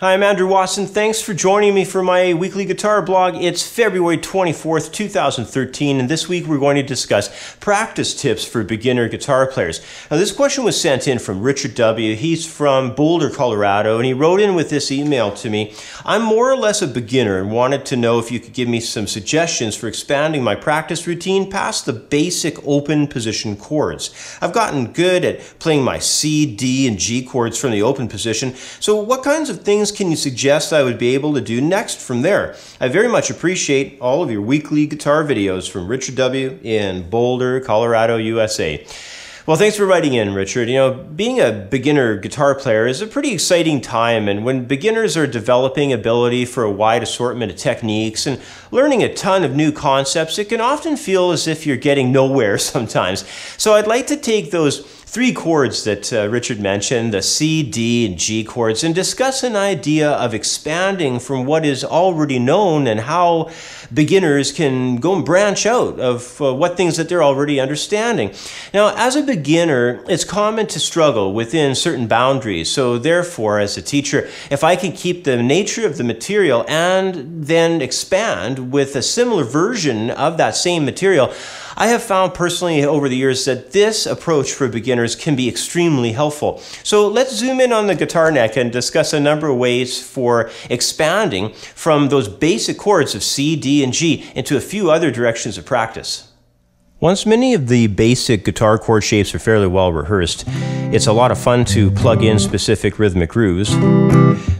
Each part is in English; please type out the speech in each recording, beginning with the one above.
Hi, I'm Andrew Wasson. Thanks for joining me for my weekly guitar blog. It's February 24th, 2013, and this week we're going to discuss practice tips for beginner guitar players. Now, this question was sent in from Richard W. He's from Boulder, Colorado, and he wrote in with this email to me. I'm more or less a beginner and wanted to know if you could give me some suggestions for expanding my practice routine past the basic open position chords. I've gotten good at playing my C, D, and G chords from the open position, so what kinds of things can you suggest I would be able to do next from there? I very much appreciate all of your weekly guitar videos from Richard W. in Boulder, Colorado, USA. Well, thanks for writing in, Richard. You know, being a beginner guitar player is a pretty exciting time, and when beginners are developing ability for a wide assortment of techniques and learning a ton of new concepts, it can often feel as if you're getting nowhere sometimes. So I'd like to take those three chords that Richard mentioned, the C, D, and G chords, and discuss an idea of expanding from what is already known and how beginners can go and branch out of what things that they're already understanding. Now, as a beginner, it's common to struggle within certain boundaries. So therefore, as a teacher, if I can keep the nature of the material and then expand with a similar version of that same material, I have found personally over the years that this approach for beginners can be extremely helpful. So let's zoom in on the guitar neck and discuss a number of ways for expanding from those basic chords of C, D, and G into a few other directions of practice. Once many of the basic guitar chord shapes are fairly well rehearsed, it's a lot of fun to plug in specific rhythmic grooves.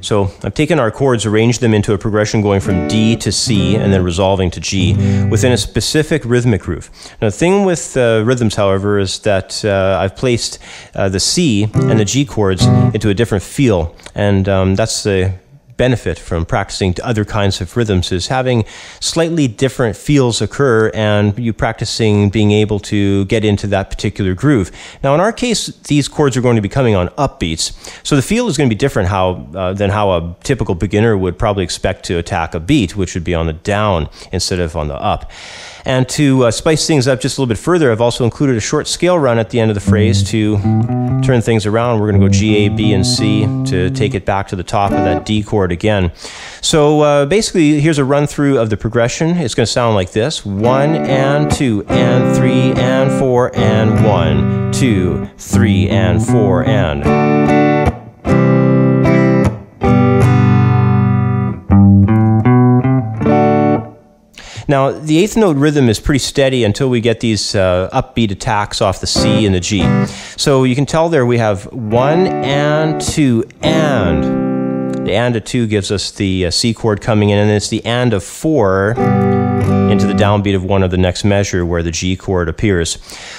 So I've taken our chords, arranged them into a progression going from D to C and then resolving to G within a specific rhythmic groove. Now, the thing with rhythms, however, is that I've placed the C and the G chords into a different feel, and that's the benefit from practicing to other kinds of rhythms, is having slightly different feels occur and you practicing being able to get into that particular groove. Now, in our case, these chords are going to be coming on upbeats, so the feel is going to be different than how a typical beginner would probably expect to attack a beat, which would be on the down instead of on the up. And to spice things up just a little bit further, I've also included a short scale run at the end of the phrase to turn things around. We're going to go G, A, B, and C to take it back to the top of that D chord again. So basically, here's a run through of the progression. It's going to sound like this: 1 and 2 and 3 and 4 and 1, 2, 3 and 4 and. Now, the eighth note rhythm is pretty steady until we get these upbeat attacks off the C and the G. So you can tell there we have 1 and 2 and. The and of 2 gives us the C chord coming in, and it's the and of 4 into the downbeat of 1 of the next measure where the G chord appears.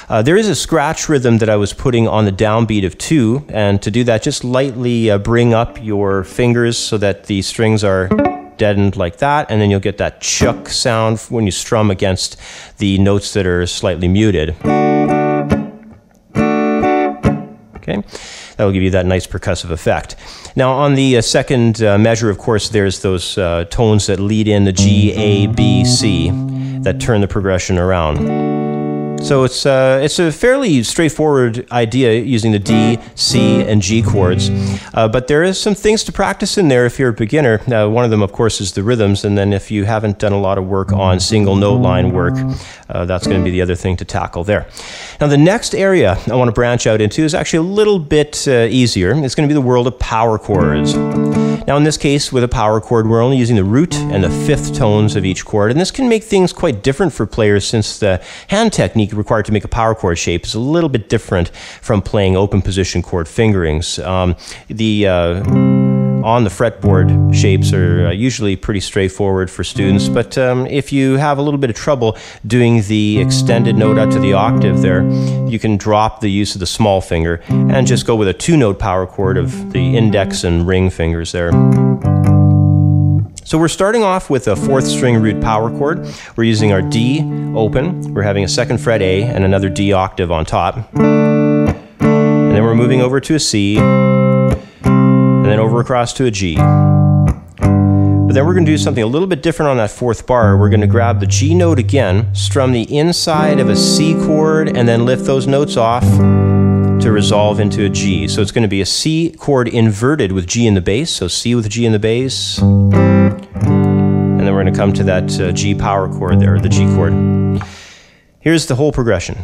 There is a scratch rhythm that I was putting on the downbeat of 2, and to do that, just lightly bring up your fingers so that the strings are deadened like that, and then you'll get that chuck sound when you strum against the notes that are slightly muted. Okay, that will give you that nice percussive effect. Now, on the second measure, of course, there's those tones that lead in the G, A, B, C that turn the progression around. So it's a fairly straightforward idea using the D, C, and G chords, but there is some things to practice in there if you're a beginner. One of them, of course, is the rhythms, and then if you haven't done a lot of work on single note line work, that's going to be the other thing to tackle there. Now, the next area I want to branch out into is actually a little bit easier. It's going to be the world of power chords. Now, in this case, with a power chord, we're only using the root and the fifth tones of each chord, and this can make things quite different for players since the hand technique required to make a power chord shape is a little bit different from playing open position chord fingerings. On the fretboard shapes are usually pretty straightforward for students, but if you have a little bit of trouble doing the extended note out to the octave there, you can drop the use of the small finger and just go with a two-note power chord of the index and ring fingers there. So we're starting off with a fourth string root power chord. We're using our D open, we're having a second fret A and another D octave on top. And then we're moving over to a C, and then over across to a G. But then we're going to do something a little bit different on that fourth bar. We're going to grab the G note again, strum the inside of a C chord, and then lift those notes off to resolve into a G. So it's going to be a C chord inverted with G in the bass. So C with G in the bass. And then we're going to come to that G power chord there, the G chord. Here's the whole progression.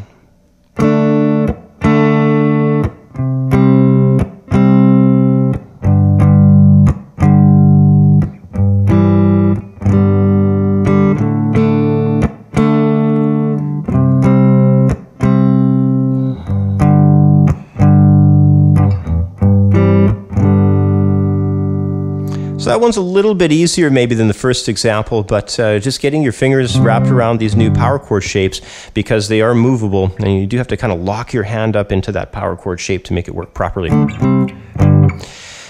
So that one's a little bit easier maybe than the first example, but just getting your fingers wrapped around these new power chord shapes, because they are movable, and you do have to kind of lock your hand up into that power chord shape to make it work properly.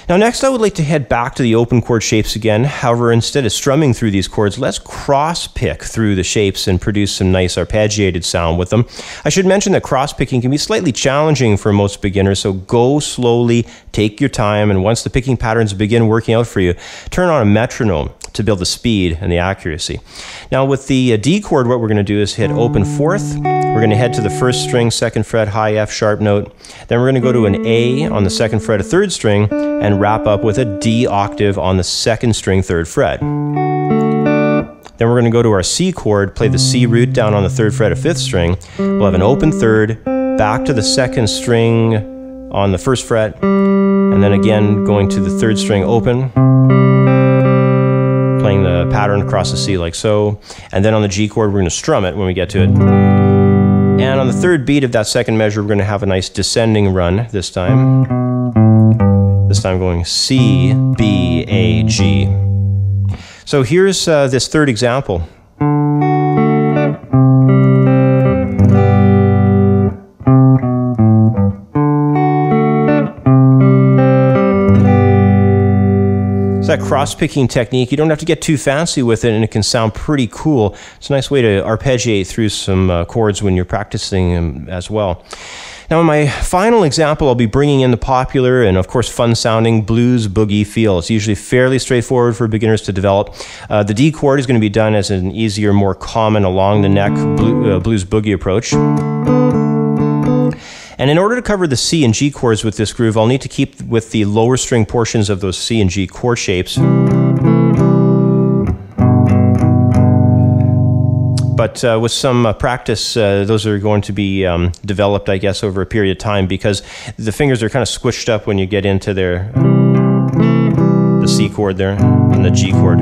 Now next I would like to head back to the open chord shapes again. However, instead of strumming through these chords, let's cross pick through the shapes and produce some nice arpeggiated sound with them. I should mention that cross picking can be slightly challenging for most beginners, so go slowly, take your time, and once the picking patterns begin working out for you, turn on a metronome to build the speed and the accuracy. Now with the D chord, what we're going to do is hit open fourth. We're going to head to the first string, second fret, high F sharp note. Then we're going to go to an A on the second fret, a third string, and wrap up with a D octave on the second string, third fret. Then we're going to go to our C chord, play the C root down on the third fret, a fifth string. We'll have an open third, back to the second string on the first fret, and then again going to the third string open, playing the pattern across the C like so. And then on the G chord, we're going to strum it when we get to it. And on the third beat of that second measure, we're going to have a nice descending run this time. This time going C, B, A, G. So here's this third example. That cross-picking technique, you don't have to get too fancy with it, and it can sound pretty cool. It's a nice way to arpeggiate through some chords when you're practicing them as well. Now in my final example, I'll be bringing in the popular and of course fun-sounding blues boogie feel. It's usually fairly straightforward for beginners to develop. The D chord is going to be done as an easier, more common along the neck blues boogie approach. And in order to cover the C and G chords with this groove, I'll need to keep with the lower string portions of those C and G chord shapes. But with some practice, those are going to be developed, I guess, over a period of time, because the fingers are kind of squished up when you get into the C chord there and the G chord.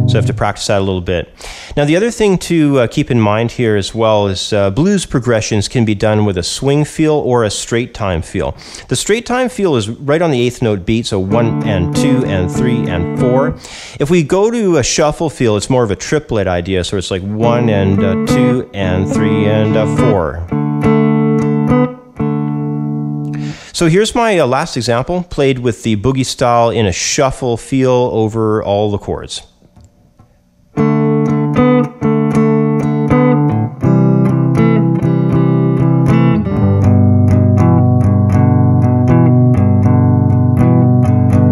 So I have to practice that a little bit. Now the other thing to keep in mind here as well is blues progressions can be done with a swing feel or a straight time feel. The straight time feel is right on the eighth note beat, so 1 and 2 and 3 and 4. If we go to a shuffle feel, it's more of a triplet idea, so it's like 1 and 2 and 3 and 4. So here's my last example, played with the boogie style in a shuffle feel over all the chords.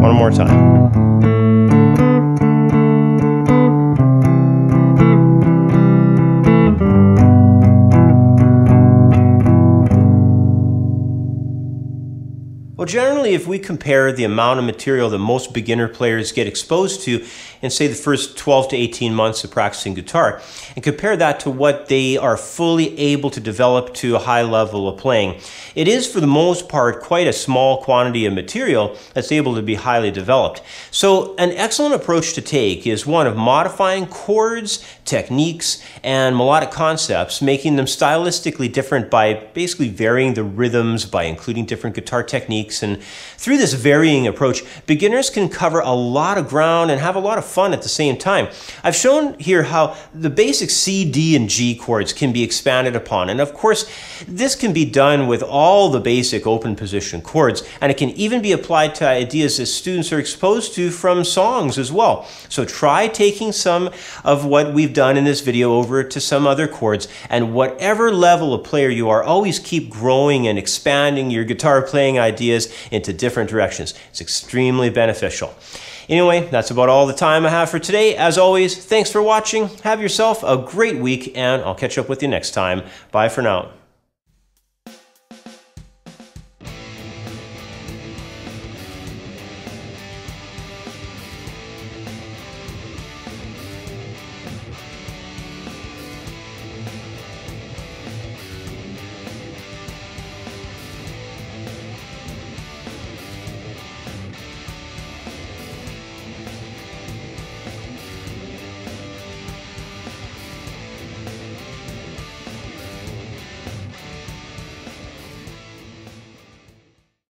One more time. Well, generally, if we compare the amount of material that most beginner players get exposed to in, say, the first 12 to 18 months of practicing guitar, and compare that to what they are fully able to develop to a high level of playing, it is, for the most part, quite a small quantity of material that's able to be highly developed. So an excellent approach to take is one of modifying chords, techniques, and melodic concepts, making them stylistically different by basically varying the rhythms, by including different guitar techniques. And through this varying approach, beginners can cover a lot of ground and have a lot of fun at the same time. I've shown here how the basic C, D, and G chords can be expanded upon. And of course, this can be done with all the basic open position chords, and it can even be applied to ideas that students are exposed to from songs as well. So try taking some of what we've done in this video over to some other chords, and whatever level of player you are, always keep growing and expanding your guitar playing ideas into different directions. It's extremely beneficial. Anyway, that's about all the time I have for today. As always, thanks for watching. Have yourself a great week, and I'll catch up with you next time. Bye for now.